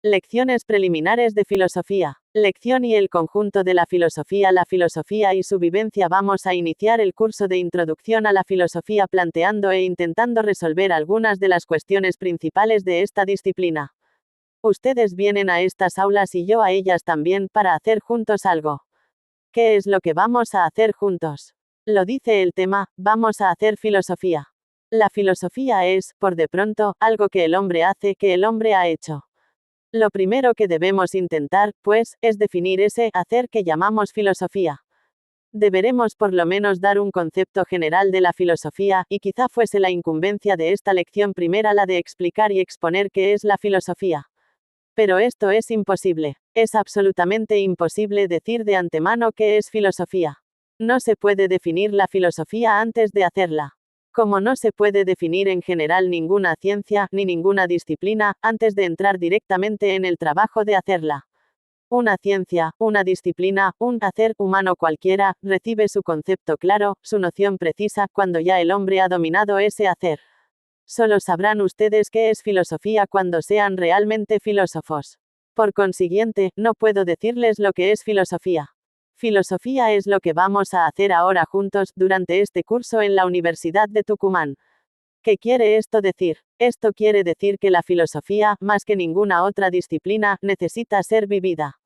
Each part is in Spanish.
Lecciones preliminares de filosofía. Lección y el conjunto de la filosofía y su vivencia. Vamos a iniciar el curso de introducción a la filosofía planteando e intentando resolver algunas de las cuestiones principales de esta disciplina. Ustedes vienen a estas aulas y yo a ellas también para hacer juntos algo. ¿Qué es lo que vamos a hacer juntos? Lo dice el tema, vamos a hacer filosofía. La filosofía es, por de pronto, algo que el hombre hace, que el hombre ha hecho. Lo primero que debemos intentar, pues, es definir ese hacer que llamamos filosofía. Deberemos por lo menos dar un concepto general de la filosofía, y quizá fuese la incumbencia de esta lección primera la de explicar y exponer qué es la filosofía. Pero esto es imposible. Es absolutamente imposible decir de antemano qué es filosofía. No se puede definir la filosofía antes de hacerla. Como no se puede definir en general ninguna ciencia, ni ninguna disciplina, antes de entrar directamente en el trabajo de hacerla. Una ciencia, una disciplina, un hacer humano cualquiera, recibe su concepto claro, su noción precisa, cuando ya el hombre ha dominado ese hacer. Solo sabrán ustedes qué es filosofía cuando sean realmente filósofos. Por consiguiente, no puedo decirles lo que es filosofía. Filosofía es lo que vamos a hacer ahora juntos, durante este curso en la Universidad de Tucumán. ¿Qué quiere esto decir? Esto quiere decir que la filosofía, más que ninguna otra disciplina, necesita ser vivida.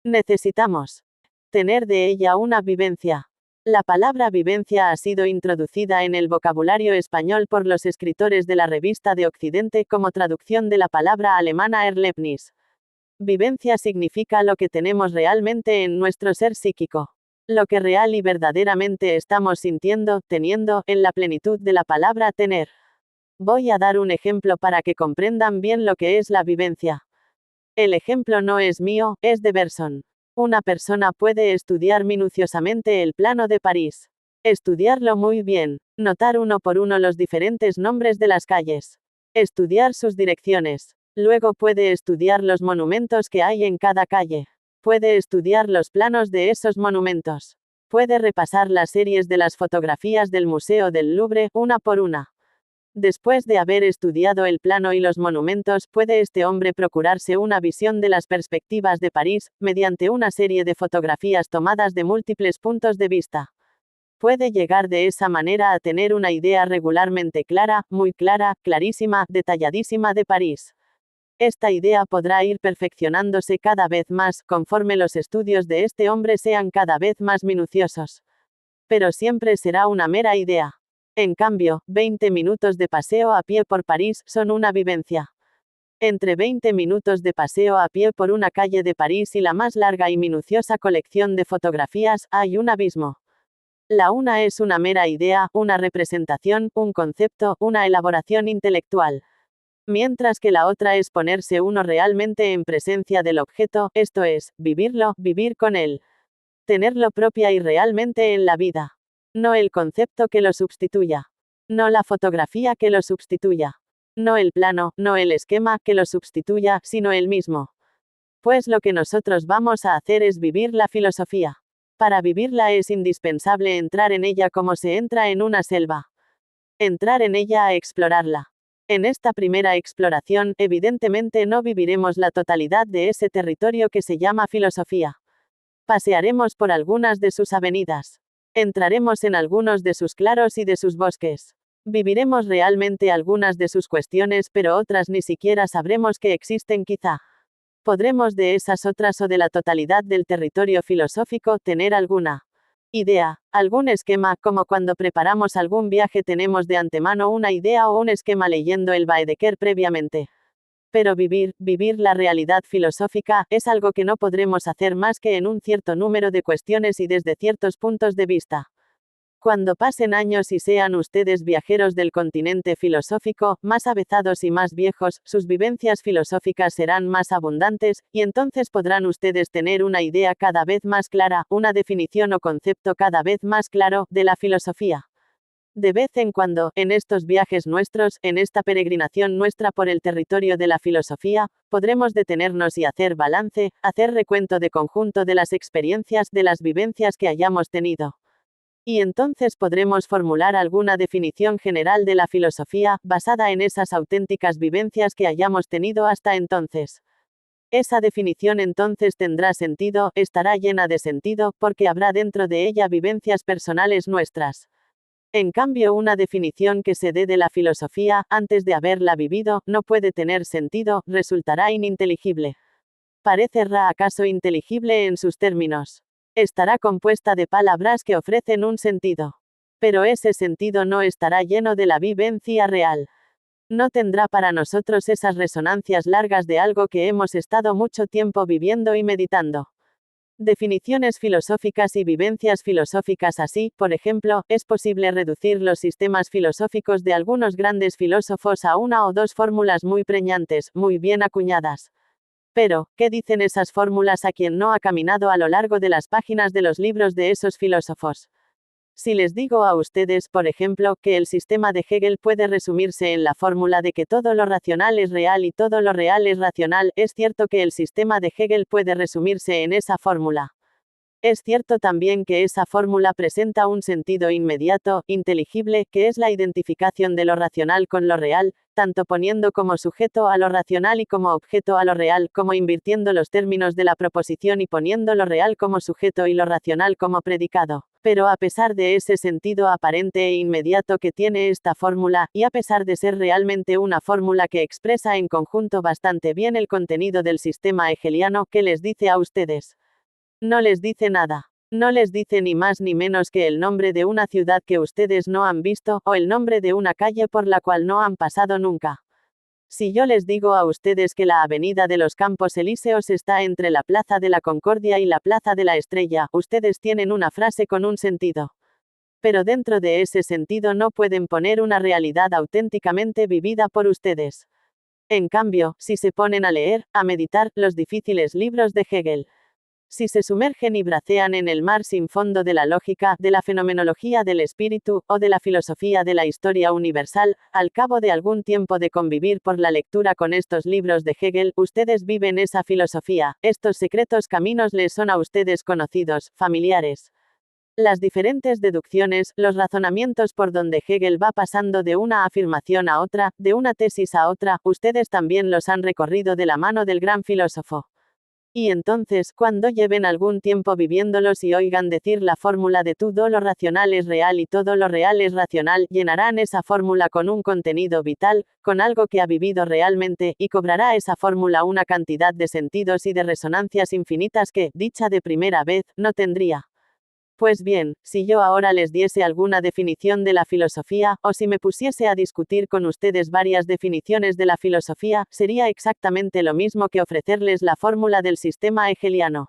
Necesitamos tener de ella una vivencia. La palabra vivencia ha sido introducida en el vocabulario español por los escritores de la Revista de Occidente como traducción de la palabra alemana Erlebnis. Vivencia significa lo que tenemos realmente en nuestro ser psíquico. Lo que real y verdaderamente estamos sintiendo, teniendo, en la plenitud de la palabra tener. Voy a dar un ejemplo para que comprendan bien lo que es la vivencia. El ejemplo no es mío, es de Bergson. Una persona puede estudiar minuciosamente el plano de París. Estudiarlo muy bien. Notar uno por uno los diferentes nombres de las calles. Estudiar sus direcciones. Luego puede estudiar los monumentos que hay en cada calle. Puede estudiar los planos de esos monumentos. Puede repasar las series de las fotografías del Museo del Louvre, una por una. Después de haber estudiado el plano y los monumentos, puede este hombre procurarse una visión de las perspectivas de París, mediante una serie de fotografías tomadas de múltiples puntos de vista. Puede llegar de esa manera a tener una idea regularmente clara, muy clara, clarísima, detalladísima de París. Esta idea podrá ir perfeccionándose cada vez más, conforme los estudios de este hombre sean cada vez más minuciosos. Pero siempre será una mera idea. En cambio, 20 minutos de paseo a pie por París son una vivencia. Entre 20 minutos de paseo a pie por una calle de París y la más larga y minuciosa colección de fotografías, hay un abismo. La una es una mera idea, una representación, un concepto, una elaboración intelectual. Mientras que la otra es ponerse uno realmente en presencia del objeto, esto es, vivirlo, vivir con él. Tenerlo propia y realmente en la vida. No el concepto que lo sustituya. No la fotografía que lo sustituya. No el plano, no el esquema que lo sustituya, sino él mismo. Pues lo que nosotros vamos a hacer es vivir la filosofía. Para vivirla es indispensable entrar en ella como se entra en una selva. Entrar en ella a explorarla. En esta primera exploración, evidentemente no viviremos la totalidad de ese territorio que se llama filosofía. Pasearemos por algunas de sus avenidas. Entraremos en algunos de sus claros y de sus bosques. Viviremos realmente algunas de sus cuestiones, pero otras ni siquiera sabremos que existen quizá. Podremos de esas otras o de la totalidad del territorio filosófico tener alguna idea, algún esquema, como cuando preparamos algún viaje tenemos de antemano una idea o un esquema leyendo el Baedeker previamente. Pero vivir la realidad filosófica, es algo que no podremos hacer más que en un cierto número de cuestiones y desde ciertos puntos de vista. Cuando pasen años y sean ustedes viajeros del continente filosófico, más avezados y más viejos, sus vivencias filosóficas serán más abundantes, y entonces podrán ustedes tener una idea cada vez más clara, una definición o concepto cada vez más claro, de la filosofía. De vez en cuando, en estos viajes nuestros, en esta peregrinación nuestra por el territorio de la filosofía, podremos detenernos y hacer balance, hacer recuento de conjunto de las experiencias, de las vivencias que hayamos tenido. Y entonces podremos formular alguna definición general de la filosofía, basada en esas auténticas vivencias que hayamos tenido hasta entonces. Esa definición entonces tendrá sentido, estará llena de sentido, porque habrá dentro de ella vivencias personales nuestras. En cambio, una definición que se dé de la filosofía, antes de haberla vivido, no puede tener sentido, resultará ininteligible. ¿Parecerá acaso inteligible en sus términos? Estará compuesta de palabras que ofrecen un sentido. Pero ese sentido no estará lleno de la vivencia real. No tendrá para nosotros esas resonancias largas de algo que hemos estado mucho tiempo viviendo y meditando. Definiciones filosóficas y vivencias filosóficas. Así, por ejemplo, es posible reducir los sistemas filosóficos de algunos grandes filósofos a una o dos fórmulas muy preñantes, muy bien acuñadas. Pero, ¿qué dicen esas fórmulas a quien no ha caminado a lo largo de las páginas de los libros de esos filósofos? Si les digo a ustedes, por ejemplo, que el sistema de Hegel puede resumirse en la fórmula de que todo lo racional es real y todo lo real es racional, es cierto que el sistema de Hegel puede resumirse en esa fórmula. Es cierto también que esa fórmula presenta un sentido inmediato, inteligible, que es la identificación de lo racional con lo real, tanto poniendo como sujeto a lo racional y como objeto a lo real, como invirtiendo los términos de la proposición y poniendo lo real como sujeto y lo racional como predicado. Pero a pesar de ese sentido aparente e inmediato que tiene esta fórmula, y a pesar de ser realmente una fórmula que expresa en conjunto bastante bien el contenido del sistema hegeliano, ¿qué les dice a ustedes? No les dice nada. No les dice ni más ni menos que el nombre de una ciudad que ustedes no han visto, o el nombre de una calle por la cual no han pasado nunca. Si yo les digo a ustedes que la Avenida de los Campos Elíseos está entre la Plaza de la Concordia y la Plaza de la Estrella, ustedes tienen una frase con un sentido. Pero dentro de ese sentido no pueden poner una realidad auténticamente vivida por ustedes. En cambio, si se ponen a leer, a meditar, los difíciles libros de Hegel, si se sumergen y bracean en el mar sin fondo de la lógica, de la fenomenología del espíritu, o de la filosofía de la historia universal, al cabo de algún tiempo de convivir por la lectura con estos libros de Hegel, ustedes viven esa filosofía, estos secretos caminos les son a ustedes conocidos, familiares. Las diferentes deducciones, los razonamientos por donde Hegel va pasando de una afirmación a otra, de una tesis a otra, ustedes también los han recorrido de la mano del gran filósofo. Y entonces, cuando lleven algún tiempo viviéndolos y oigan decir la fórmula de todo lo racional es real y todo lo real es racional, llenarán esa fórmula con un contenido vital, con algo que ha vivido realmente, y cobrará esa fórmula una cantidad de sentidos y de resonancias infinitas que, dicha de primera vez, no tendría. Pues bien, si yo ahora les diese alguna definición de la filosofía, o si me pusiese a discutir con ustedes varias definiciones de la filosofía, sería exactamente lo mismo que ofrecerles la fórmula del sistema hegeliano.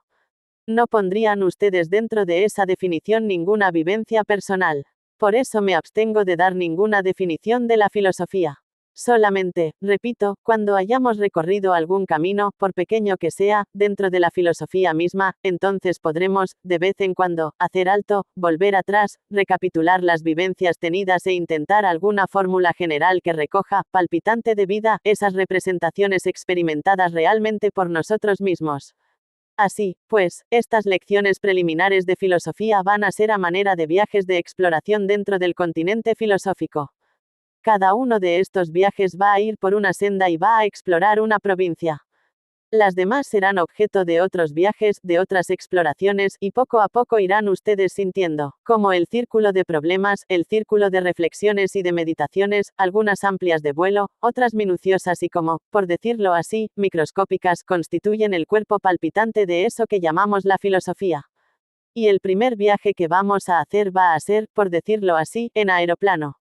No pondrían ustedes dentro de esa definición ninguna vivencia personal. Por eso me abstengo de dar ninguna definición de la filosofía. Solamente, repito, cuando hayamos recorrido algún camino, por pequeño que sea, dentro de la filosofía misma, entonces podremos, de vez en cuando, hacer alto, volver atrás, recapitular las vivencias tenidas e intentar alguna fórmula general que recoja, palpitante de vida, esas representaciones experimentadas realmente por nosotros mismos. Así, pues, estas lecciones preliminares de filosofía van a ser a manera de viajes de exploración dentro del continente filosófico. Cada uno de estos viajes va a ir por una senda y va a explorar una provincia. Las demás serán objeto de otros viajes, de otras exploraciones, y poco a poco irán ustedes sintiendo, como el círculo de problemas, el círculo de reflexiones y de meditaciones, algunas amplias de vuelo, otras minuciosas y como, por decirlo así, microscópicas, constituyen el cuerpo palpitante de eso que llamamos la filosofía. Y el primer viaje que vamos a hacer va a ser, por decirlo así, en aeroplano.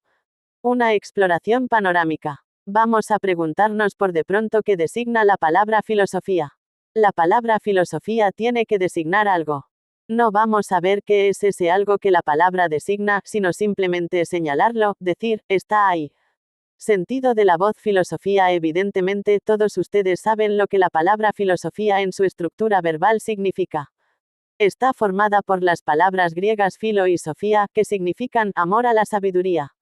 Una exploración panorámica. Vamos a preguntarnos por de pronto qué designa la palabra filosofía. La palabra filosofía tiene que designar algo. No vamos a ver qué es ese algo que la palabra designa, sino simplemente señalarlo, decir, está ahí. Sentido de la voz filosofía. Evidentemente todos ustedes saben lo que la palabra filosofía en su estructura verbal significa. Está formada por las palabras griegas philo y sofía, que significan amor a la sabiduría.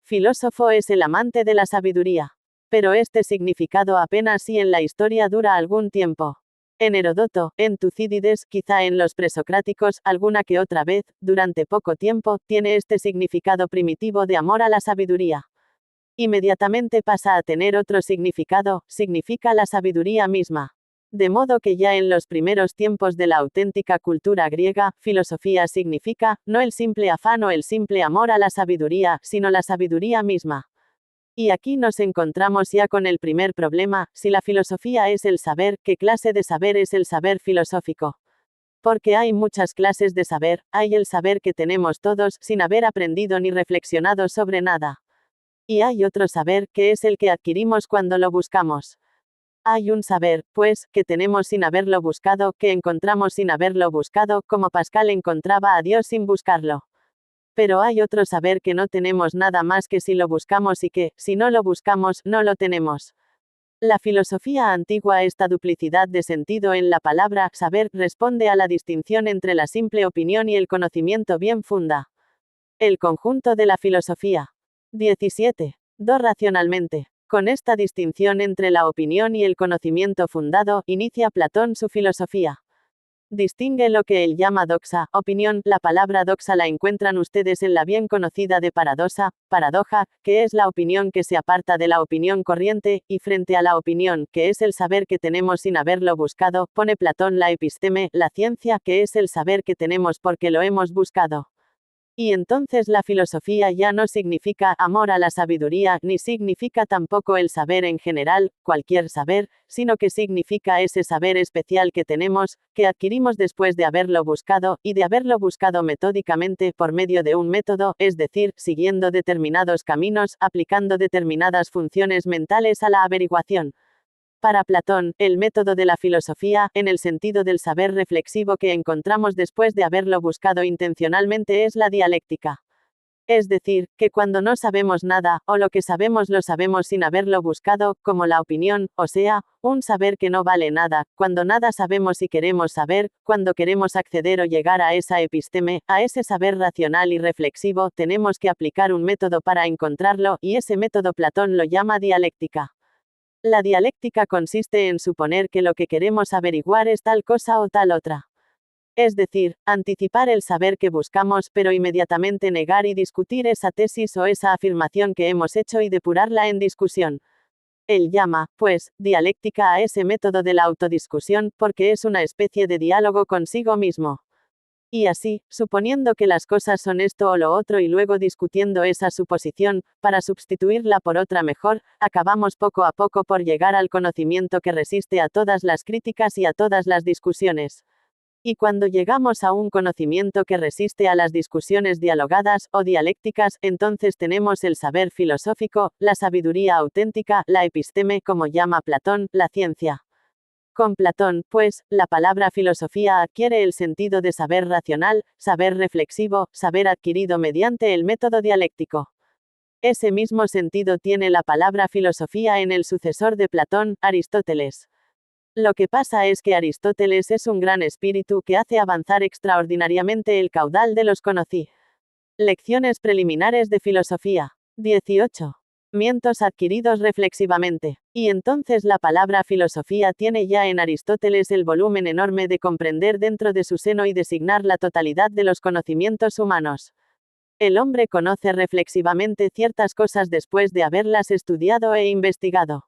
Filósofo es el amante de la sabiduría. Pero este significado apenas si en la historia dura algún tiempo. En Heródoto, en Tucídides, quizá en los presocráticos, alguna que otra vez, durante poco tiempo, tiene este significado primitivo de amor a la sabiduría. Inmediatamente pasa a tener otro significado, significa la sabiduría misma. De modo que ya en los primeros tiempos de la auténtica cultura griega, filosofía significa, no el simple afán o el simple amor a la sabiduría, sino la sabiduría misma. Y aquí nos encontramos ya con el primer problema: si la filosofía es el saber, ¿qué clase de saber es el saber filosófico? Porque hay muchas clases de saber. Hay el saber que tenemos todos, sin haber aprendido ni reflexionado sobre nada. Y hay otro saber, que es el que adquirimos cuando lo buscamos. Hay un saber, pues, que tenemos sin haberlo buscado, que encontramos sin haberlo buscado, como Pascal encontraba a Dios sin buscarlo. Pero hay otro saber que no tenemos nada más que si lo buscamos y que, si no lo buscamos, no lo tenemos. La filosofía antigua, esta duplicidad de sentido en la palabra saber, responde a la distinción entre la simple opinión y el conocimiento bien funda. El conjunto de la filosofía. 17. 2. Racionalmente. Con esta distinción entre la opinión y el conocimiento fundado, inicia Platón su filosofía. Distingue lo que él llama doxa, opinión. La palabra doxa la encuentran ustedes en la bien conocida de paradoxa, paradoja, que es la opinión que se aparta de la opinión corriente, y frente a la opinión, que es el saber que tenemos sin haberlo buscado, pone Platón la episteme, la ciencia, que es el saber que tenemos porque lo hemos buscado. Y entonces la filosofía ya no significa amor a la sabiduría, ni significa tampoco el saber en general, cualquier saber, sino que significa ese saber especial que tenemos, que adquirimos después de haberlo buscado, y de haberlo buscado metódicamente, por medio de un método, es decir, siguiendo determinados caminos, aplicando determinadas funciones mentales a la averiguación. Para Platón, el método de la filosofía, en el sentido del saber reflexivo que encontramos después de haberlo buscado intencionalmente, es la dialéctica. Es decir, que cuando no sabemos nada, o lo que sabemos lo sabemos sin haberlo buscado, como la opinión, o sea, un saber que no vale nada, cuando nada sabemos y queremos saber, cuando queremos acceder o llegar a esa episteme, a ese saber racional y reflexivo, tenemos que aplicar un método para encontrarlo, y ese método Platón lo llama dialéctica. La dialéctica consiste en suponer que lo que queremos averiguar es tal cosa o tal otra. Es decir, anticipar el saber que buscamos, pero inmediatamente negar y discutir esa tesis o esa afirmación que hemos hecho y depurarla en discusión. Él llama, pues, dialéctica a ese método de la autodiscusión, porque es una especie de diálogo consigo mismo. Y así, suponiendo que las cosas son esto o lo otro y luego discutiendo esa suposición, para sustituirla por otra mejor, acabamos poco a poco por llegar al conocimiento que resiste a todas las críticas y a todas las discusiones. Y cuando llegamos a un conocimiento que resiste a las discusiones dialogadas, o dialécticas, entonces tenemos el saber filosófico, la sabiduría auténtica, la episteme, como llama Platón, la ciencia. Con Platón, pues, la palabra filosofía adquiere el sentido de saber racional, saber reflexivo, saber adquirido mediante el método dialéctico. Ese mismo sentido tiene la palabra filosofía en el sucesor de Platón, Aristóteles. Lo que pasa es que Aristóteles es un gran espíritu que hace avanzar extraordinariamente el caudal de los conocí. Lecciones preliminares de filosofía. 18. Mientos adquiridos reflexivamente. Y entonces la palabra filosofía tiene ya en Aristóteles el volumen enorme de comprender dentro de su seno y designar la totalidad de los conocimientos humanos. El hombre conoce reflexivamente ciertas cosas después de haberlas estudiado e investigado.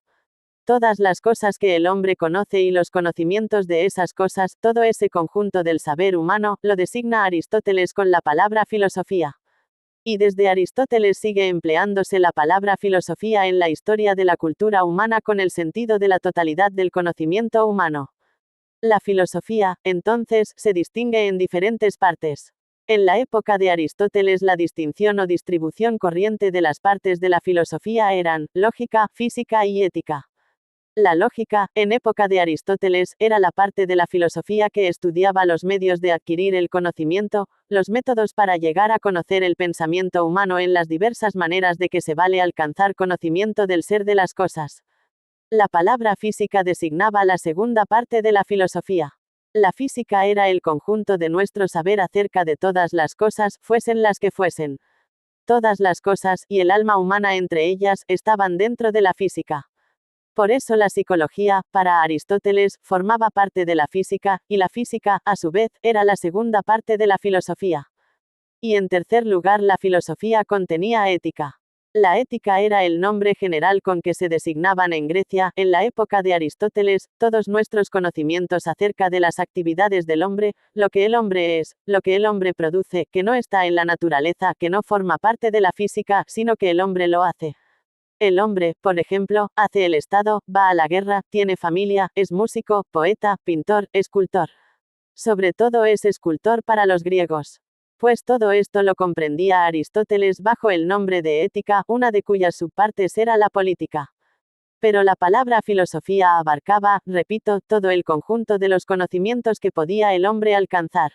Todas las cosas que el hombre conoce y los conocimientos de esas cosas, todo ese conjunto del saber humano, lo designa Aristóteles con la palabra filosofía. Y desde Aristóteles sigue empleándose la palabra filosofía en la historia de la cultura humana con el sentido de la totalidad del conocimiento humano. La filosofía, entonces, se distingue en diferentes partes. En la época de Aristóteles la distinción o distribución corriente de las partes de la filosofía eran lógica, física y ética. La lógica, en época de Aristóteles, era la parte de la filosofía que estudiaba los medios de adquirir el conocimiento, los métodos para llegar a conocer el pensamiento humano en las diversas maneras de que se vale alcanzar conocimiento del ser de las cosas. La palabra física designaba la segunda parte de la filosofía. La física era el conjunto de nuestro saber acerca de todas las cosas, fuesen las que fuesen. Todas las cosas, y el alma humana entre ellas, estaban dentro de la física. Por eso la psicología, para Aristóteles, formaba parte de la física, y la física, a su vez, era la segunda parte de la filosofía. Y en tercer lugar, la filosofía contenía ética. La ética era el nombre general con que se designaban en Grecia, en la época de Aristóteles, todos nuestros conocimientos acerca de las actividades del hombre, lo que el hombre es, lo que el hombre produce, que no está en la naturaleza, que no forma parte de la física, sino que el hombre lo hace. El hombre, por ejemplo, hace el Estado, va a la guerra, tiene familia, es músico, poeta, pintor, escultor. Sobre todo es escultor para los griegos. Pues todo esto lo comprendía Aristóteles bajo el nombre de ética, una de cuyas subpartes era la política. Pero la palabra filosofía abarcaba, repito, todo el conjunto de los conocimientos que podía el hombre alcanzar.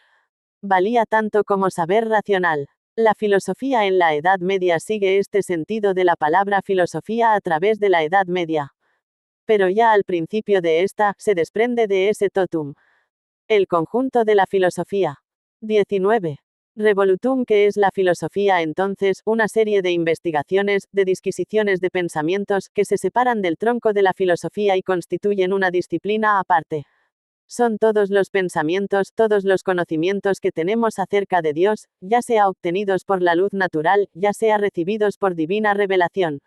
Valía tanto como saber racional. La filosofía en la Edad Media sigue este sentido de la palabra filosofía a través de la Edad Media. Pero ya al principio de esta, se desprende de ese totum. El conjunto de la filosofía. 19. Revolutum, que es la filosofía entonces, una serie de investigaciones, de disquisiciones de pensamientos, que se separan del tronco de la filosofía y constituyen una disciplina aparte. Son todos los pensamientos, todos los conocimientos que tenemos acerca de Dios, ya sea obtenidos por la luz natural, ya sea recibidos por divina revelación.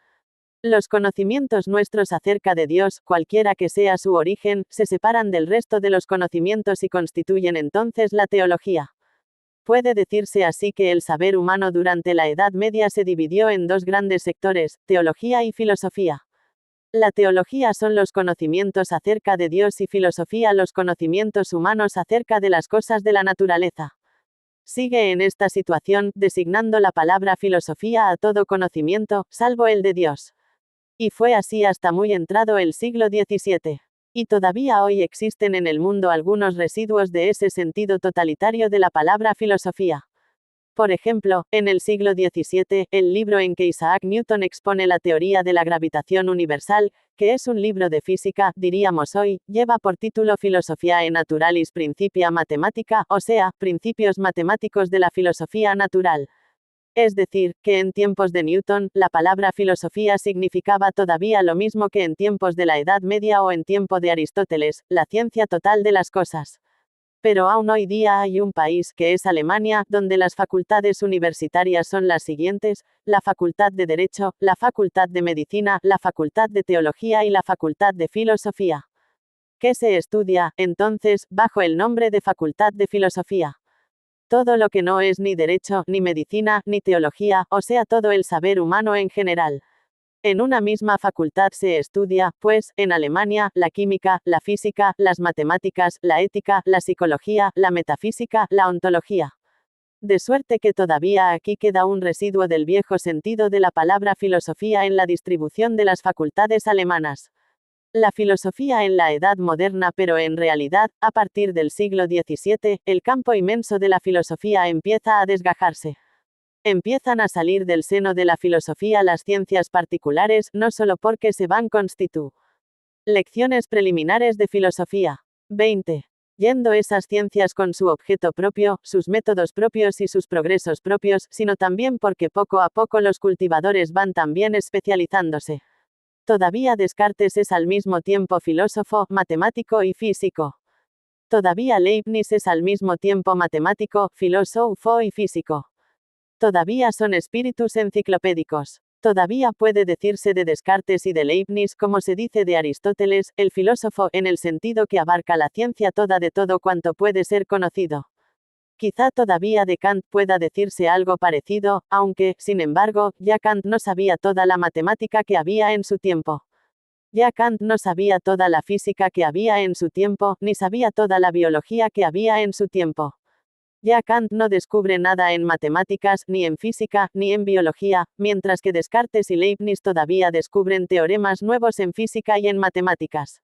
Los conocimientos nuestros acerca de Dios, cualquiera que sea su origen, se separan del resto de los conocimientos y constituyen entonces la teología. Puede decirse así que el saber humano durante la Edad Media se dividió en dos grandes sectores, teología y filosofía. La teología son los conocimientos acerca de Dios y filosofía los conocimientos humanos acerca de las cosas de la naturaleza. Sigue en esta situación, designando la palabra filosofía a todo conocimiento, salvo el de Dios. Y fue así hasta muy entrado el siglo XVII. Y todavía hoy existen en el mundo algunos residuos de ese sentido totalitario de la palabra filosofía. Por ejemplo, en el siglo XVII, el libro en que Isaac Newton expone la teoría de la gravitación universal, que es un libro de física, diríamos hoy, lleva por título Philosophiae Naturalis Principia Mathematica, o sea, principios matemáticos de la filosofía natural. Es decir, que en tiempos de Newton, la palabra filosofía significaba todavía lo mismo que en tiempos de la Edad Media o en tiempo de Aristóteles, la ciencia total de las cosas. Pero aún hoy día hay un país, que es Alemania, donde las facultades universitarias son las siguientes: la Facultad de Derecho, la Facultad de Medicina, la Facultad de Teología y la Facultad de Filosofía. ¿Qué se estudia, entonces, bajo el nombre de Facultad de Filosofía? Todo lo que no es ni derecho, ni medicina, ni teología, o sea, todo el saber humano en general. En una misma facultad se estudia, pues, en Alemania, la química, la física, las matemáticas, la ética, la psicología, la metafísica, la ontología. De suerte que todavía aquí queda un residuo del viejo sentido de la palabra filosofía en la distribución de las facultades alemanas. La filosofía en la Edad Moderna, pero en realidad, a partir del siglo XVII, el campo inmenso de la filosofía empieza a desgajarse. Empiezan a salir del seno de la filosofía las ciencias particulares, no solo porque se van Lecciones preliminares de filosofía. 20. Yendo esas ciencias con su objeto propio, sus métodos propios y sus progresos propios, sino también porque poco a poco los cultivadores van también especializándose. Todavía Descartes es al mismo tiempo filósofo, matemático y físico. Todavía Leibniz es al mismo tiempo matemático, filósofo y físico. Todavía son espíritus enciclopédicos. Todavía puede decirse de Descartes y de Leibniz como se dice de Aristóteles, el filósofo, en el sentido que abarca la ciencia toda de todo cuanto puede ser conocido. Quizá todavía de Kant pueda decirse algo parecido, aunque, sin embargo, ya Kant no sabía toda la matemática que había en su tiempo. Ya Kant no sabía toda la física que había en su tiempo, ni sabía toda la biología que había en su tiempo. Ya Kant no descubre nada en matemáticas, ni en física, ni en biología, mientras que Descartes y Leibniz todavía descubren teoremas nuevos en física y en matemáticas.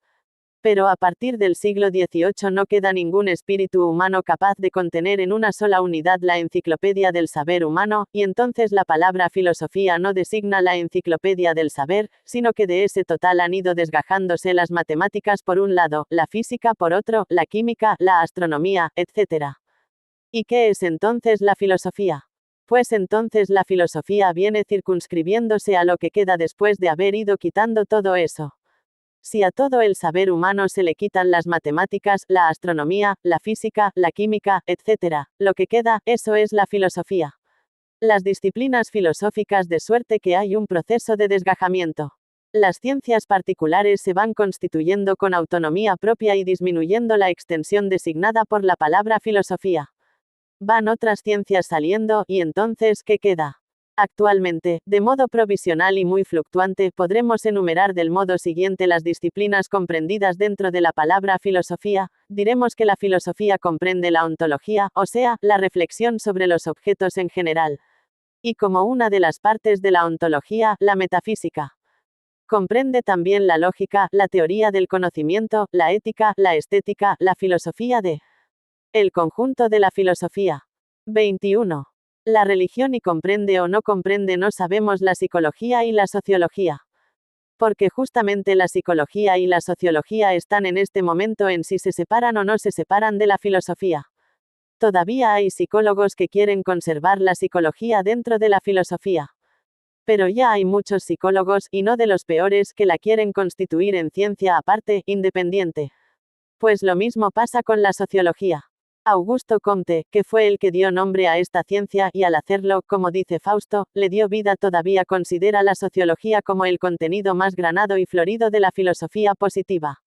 Pero a partir del siglo XVIII no queda ningún espíritu humano capaz de contener en una sola unidad la enciclopedia del saber humano, y entonces la palabra filosofía no designa la enciclopedia del saber, sino que de ese total han ido desgajándose las matemáticas por un lado, la física por otro, la química, la astronomía, etc. ¿Y qué es entonces la filosofía? Pues entonces la filosofía viene circunscribiéndose a lo que queda después de haber ido quitando todo eso. Si a todo el saber humano se le quitan las matemáticas, la astronomía, la física, la química, etc., lo que queda, eso es la filosofía. las disciplinas filosóficas de suerte que hay un proceso de desgajamiento. Las ciencias particulares se van constituyendo con autonomía propia y disminuyendo la extensión designada por la palabra filosofía. Van otras ciencias saliendo, y entonces, ¿qué queda? Actualmente, de modo provisional y muy fluctuante, podremos enumerar del modo siguiente las disciplinas comprendidas dentro de la palabra filosofía. Diremos que la filosofía comprende la ontología, o sea, la reflexión sobre los objetos en general. Y como una de las partes de la ontología, la metafísica. Comprende también la lógica, la teoría del conocimiento, la ética, la estética, la filosofía de el conjunto de la filosofía. 21. La religión y comprende o no comprende no sabemos la psicología y la sociología. Porque justamente la psicología y la sociología están en este momento en si se separan o no se separan de la filosofía. Todavía hay psicólogos que quieren conservar la psicología dentro de la filosofía. Pero ya hay muchos psicólogos, y no de los peores, que la quieren constituir en ciencia aparte, independiente. Pues lo mismo pasa con la sociología. Augusto Comte, que fue el que dio nombre a esta ciencia, y al hacerlo, como dice Fausto, le dio vida, todavía considera la sociología como el contenido más granado y florido de la filosofía positiva.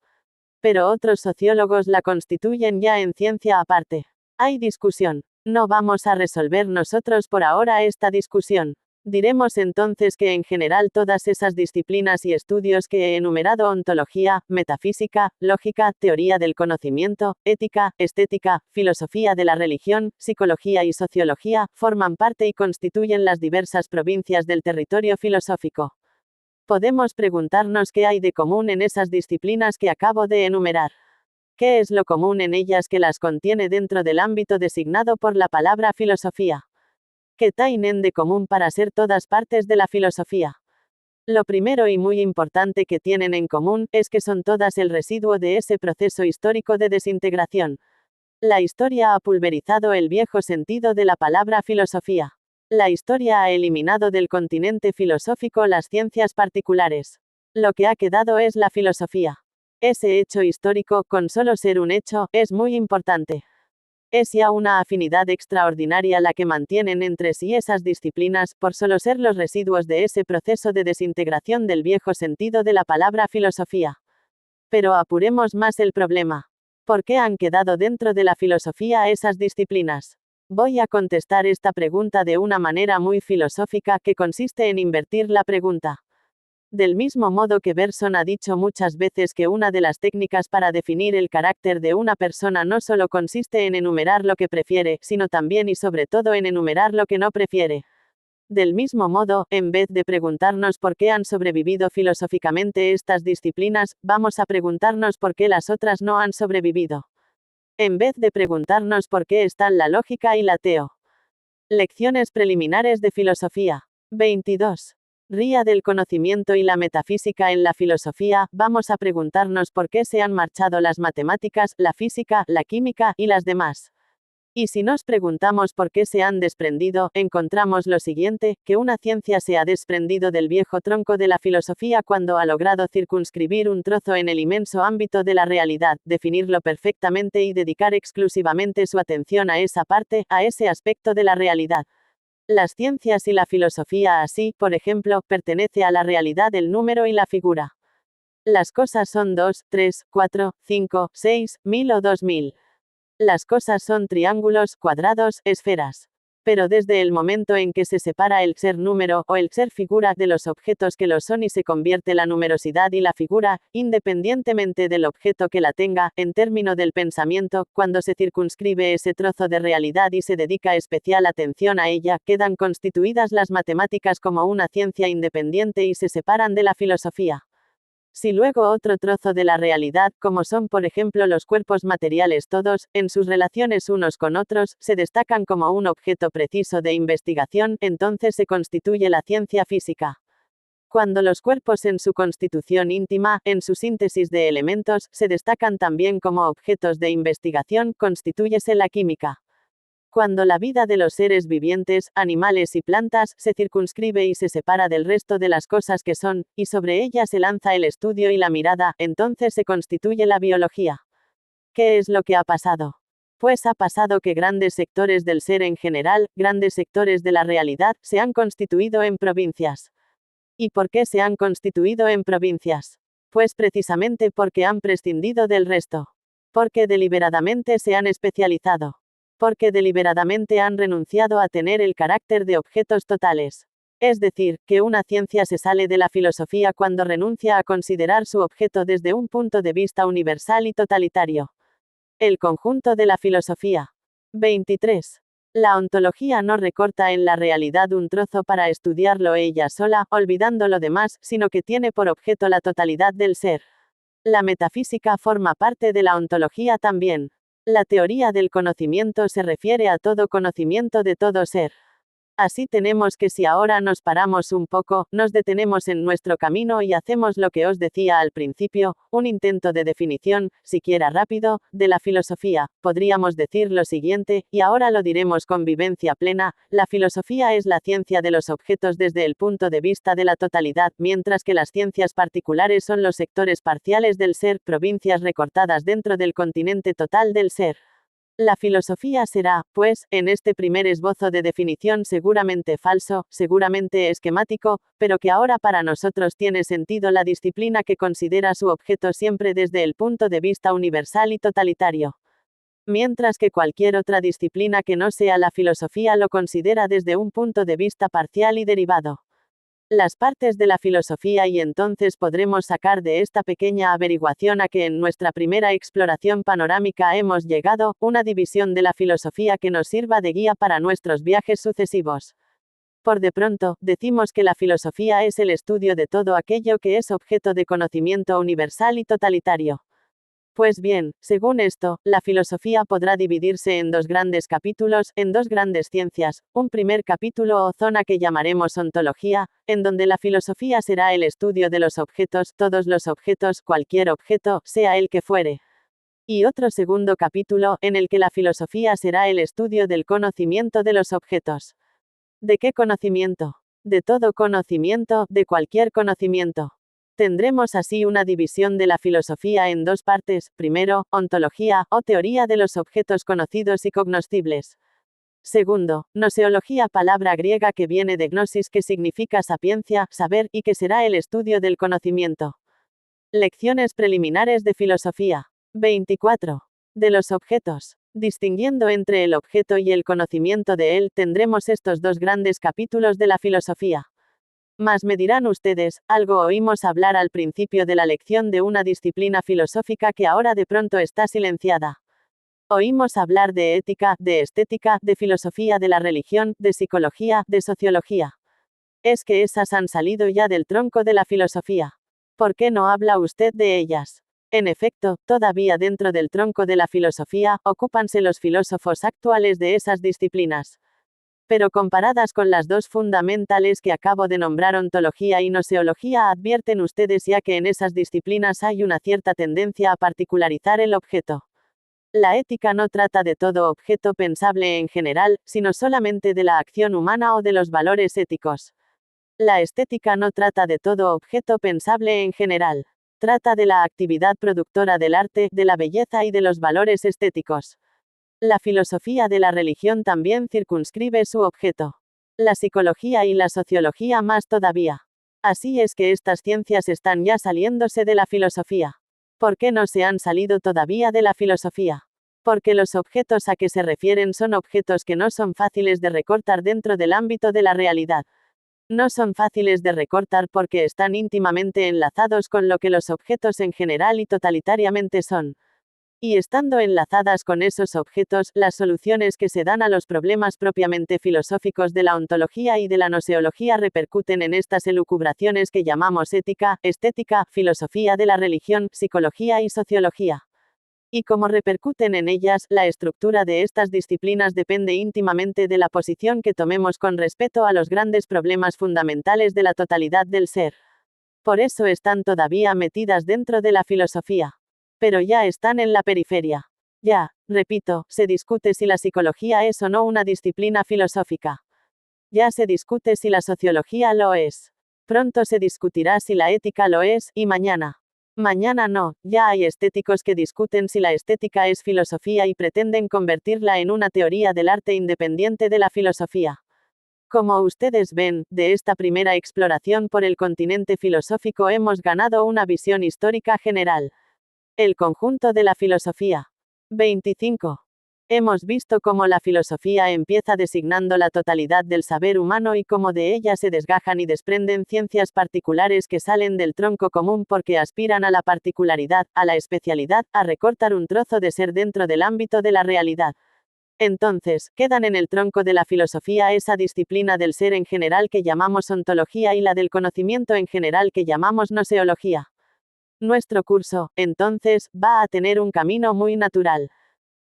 Pero otros sociólogos la constituyen ya en ciencia aparte. Hay discusión. No vamos a resolver nosotros por ahora esta discusión. Diremos entonces que en general todas esas disciplinas y estudios que he enumerado, ontología, metafísica, lógica, teoría del conocimiento, ética, estética, filosofía de la religión, psicología y sociología, forman parte y constituyen las diversas provincias del territorio filosófico. Podemos preguntarnos qué hay de común en esas disciplinas que acabo de enumerar. ¿Qué es lo común en ellas que las contiene dentro del ámbito designado por la palabra filosofía? ¿Qué tienen de común para ser todas partes de la filosofía? Lo primero y muy importante que tienen en común, es que son todas el residuo de ese proceso histórico de desintegración. La historia ha pulverizado el viejo sentido de la palabra filosofía. La historia ha eliminado del continente filosófico las ciencias particulares. Lo que ha quedado es la filosofía. Ese hecho histórico, con solo ser un hecho, es muy importante. Es ya una afinidad extraordinaria la que mantienen entre sí esas disciplinas, por solo ser los residuos de ese proceso de desintegración del viejo sentido de la palabra filosofía. Pero apuremos más el problema. ¿Por qué han quedado dentro de la filosofía esas disciplinas? Voy a contestar esta pregunta de una manera muy filosófica, que consiste en invertir la pregunta. Del mismo modo que Bergson ha dicho muchas veces que una de las técnicas para definir el carácter de una persona no solo consiste en enumerar lo que prefiere, sino también y sobre todo en enumerar lo que no prefiere. Del mismo modo, en vez de preguntarnos por qué han sobrevivido filosóficamente estas disciplinas, vamos a preguntarnos por qué las otras no han sobrevivido. En vez de preguntarnos por qué están la lógica y la teo. Lecciones preliminares de filosofía. 22. Ría del conocimiento y la metafísica en la filosofía. Vamos a preguntarnos por qué se han marchado las matemáticas, la física, la química, y las demás. Y si nos preguntamos por qué se han desprendido, encontramos lo siguiente, que una ciencia se ha desprendido del viejo tronco de la filosofía cuando ha logrado circunscribir un trozo en el inmenso ámbito de la realidad, definirlo perfectamente y dedicar exclusivamente su atención a esa parte, a ese aspecto de la realidad. Las ciencias y la filosofía así, por ejemplo, pertenece a la realidad del número y la figura. Las cosas son 2, 3, 4, 5, 6, 1000 o 2000. Las cosas son triángulos, cuadrados, esferas. Pero desde el momento en que se separa el ser número, o el ser figura, de los objetos que lo son y se convierte la numerosidad y la figura, independientemente del objeto que la tenga, en término del pensamiento, cuando se circunscribe ese trozo de realidad y se dedica especial atención a ella, quedan constituidas las matemáticas como una ciencia independiente y se separan de la filosofía. Si luego otro trozo de la realidad, como son por ejemplo los cuerpos materiales todos, en sus relaciones unos con otros, se destacan como un objeto preciso de investigación, entonces se constituye la ciencia física. Cuando los cuerpos en su constitución íntima, en su síntesis de elementos, se destacan también como objetos de investigación, constitúyese la química. Cuando la vida de los seres vivientes, animales y plantas, se circunscribe y se separa del resto de las cosas que son, y sobre ella se lanza el estudio y la mirada, entonces se constituye la biología. ¿Qué es lo que ha pasado? Pues ha pasado que grandes sectores del ser en general, grandes sectores de la realidad, se han constituido en provincias. ¿Y por qué se han constituido en provincias? Pues precisamente porque han prescindido del resto. Porque deliberadamente se han especializado. Porque deliberadamente han renunciado a tener el carácter de objetos totales. Es decir, que una ciencia se sale de la filosofía cuando renuncia a considerar su objeto desde un punto de vista universal y totalitario. El conjunto de la filosofía. 23. La ontología no recorta en la realidad un trozo para estudiarlo ella sola, olvidando lo demás, sino que tiene por objeto la totalidad del ser. La metafísica forma parte de la ontología también. La teoría del conocimiento se refiere a todo conocimiento de todo ser. Así tenemos que si ahora nos paramos un poco, nos detenemos en nuestro camino y hacemos lo que os decía al principio, un intento de definición, siquiera rápido, de la filosofía, podríamos decir lo siguiente, y ahora lo diremos con vivencia plena, la filosofía es la ciencia de los objetos desde el punto de vista de la totalidad, mientras que las ciencias particulares son los sectores parciales del ser, provincias recortadas dentro del continente total del ser. La filosofía será, pues, en este primer esbozo de definición seguramente falso, seguramente esquemático, pero que ahora para nosotros tiene sentido la disciplina que considera su objeto siempre desde el punto de vista universal y totalitario. Mientras que cualquier otra disciplina que no sea la filosofía lo considera desde un punto de vista parcial y derivado. Las partes de la filosofía y entonces podremos sacar de esta pequeña averiguación a que en nuestra primera exploración panorámica hemos llegado, una división de la filosofía que nos sirva de guía para nuestros viajes sucesivos. Por de pronto, decimos que la filosofía es el estudio de todo aquello que es objeto de conocimiento universal y totalitario. Pues bien, según esto, la filosofía podrá dividirse en dos grandes capítulos, en dos grandes ciencias, un primer capítulo o zona que llamaremos ontología, en donde la filosofía será el estudio de los objetos, todos los objetos, cualquier objeto, sea el que fuere. Y otro segundo capítulo, en el que la filosofía será el estudio del conocimiento de los objetos. ¿De qué conocimiento? De todo conocimiento, de cualquier conocimiento. Tendremos así una división de la filosofía en dos partes, primero, ontología, o teoría de los objetos conocidos y cognoscibles. Segundo, gnoseología, palabra griega que viene de gnosis que significa sapiencia, saber, y que será el estudio del conocimiento. Lecciones preliminares de filosofía. 24. De los objetos. Distinguiendo entre el objeto y el conocimiento de él, tendremos estos dos grandes capítulos de la filosofía. Mas me dirán ustedes, algo oímos hablar al principio de la lección de una disciplina filosófica que ahora de pronto está silenciada. Oímos hablar de ética, de estética, de filosofía de la religión, de psicología, de sociología. Es que esas han salido ya del tronco de la filosofía. ¿Por qué no habla usted de ellas? En efecto, todavía dentro del tronco de la filosofía, ocúpanse los filósofos actuales de esas disciplinas. Pero comparadas con las dos fundamentales que acabo de nombrar, ontología y gnoseología, advierten ustedes ya que en esas disciplinas hay una cierta tendencia a particularizar el objeto. La ética no trata de todo objeto pensable en general, sino solamente de la acción humana o de los valores éticos. La estética no trata de todo objeto pensable en general. Trata de la actividad productora del arte, de la belleza y de los valores estéticos. La filosofía de la religión también circunscribe su objeto. La psicología y la sociología más todavía. Así es que estas ciencias están ya saliéndose de la filosofía. ¿Por qué no se han salido todavía de la filosofía? Porque los objetos a que se refieren son objetos que no son fáciles de recortar dentro del ámbito de la realidad. No son fáciles de recortar porque están íntimamente enlazados con lo que los objetos en general y totalitariamente son. Y estando enlazadas con esos objetos, las soluciones que se dan a los problemas propiamente filosóficos de la ontología y de la gnoseología repercuten en estas elucubraciones que llamamos ética, estética, filosofía de la religión, psicología y sociología. Y como repercuten en ellas, la estructura de estas disciplinas depende íntimamente de la posición que tomemos con respecto a los grandes problemas fundamentales de la totalidad del ser. Por eso están todavía metidas dentro de la filosofía. Pero ya están en la periferia. Ya, repito, se discute si la psicología es o no una disciplina filosófica. Ya se discute si la sociología lo es. Pronto se discutirá si la ética lo es, y mañana. Mañana no, ya hay estéticos que discuten si la estética es filosofía y pretenden convertirla en una teoría del arte independiente de la filosofía. Como ustedes ven, de esta primera exploración por el continente filosófico hemos ganado una visión histórica general. El conjunto de la filosofía. 25. Hemos visto cómo la filosofía empieza designando la totalidad del saber humano y cómo de ella se desgajan y desprenden ciencias particulares que salen del tronco común porque aspiran a la particularidad, a la especialidad, a recortar un trozo de ser dentro del ámbito de la realidad. Entonces, quedan en el tronco de la filosofía esa disciplina del ser en general que llamamos ontología y la del conocimiento en general que llamamos gnoseología. Nuestro curso, entonces, va a tener un camino muy natural.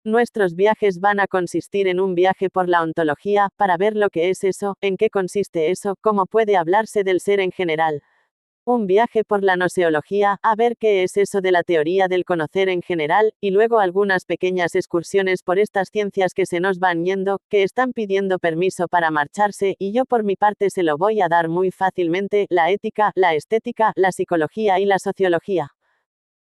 Nuestros viajes van a consistir en un viaje por la ontología, para ver lo que es eso, en qué consiste eso, cómo puede hablarse del ser en general. Un viaje por la gnoseología, a ver qué es eso de la teoría del conocer en general, y luego algunas pequeñas excursiones por estas ciencias que se nos van yendo, que están pidiendo permiso para marcharse, y yo por mi parte se lo voy a dar muy fácilmente, la ética, la estética, la psicología y la sociología.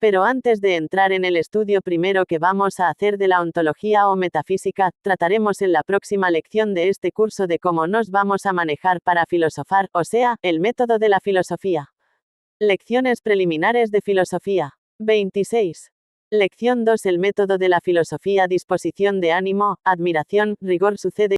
Pero antes de entrar en el estudio primero que vamos a hacer de la ontología o metafísica, trataremos en la próxima lección de este curso de cómo nos vamos a manejar para filosofar, o sea, el método de la filosofía. Lecciones preliminares de filosofía. 26. Lección 2. El método de la filosofía. Disposición de ánimo, admiración, rigor. Sucede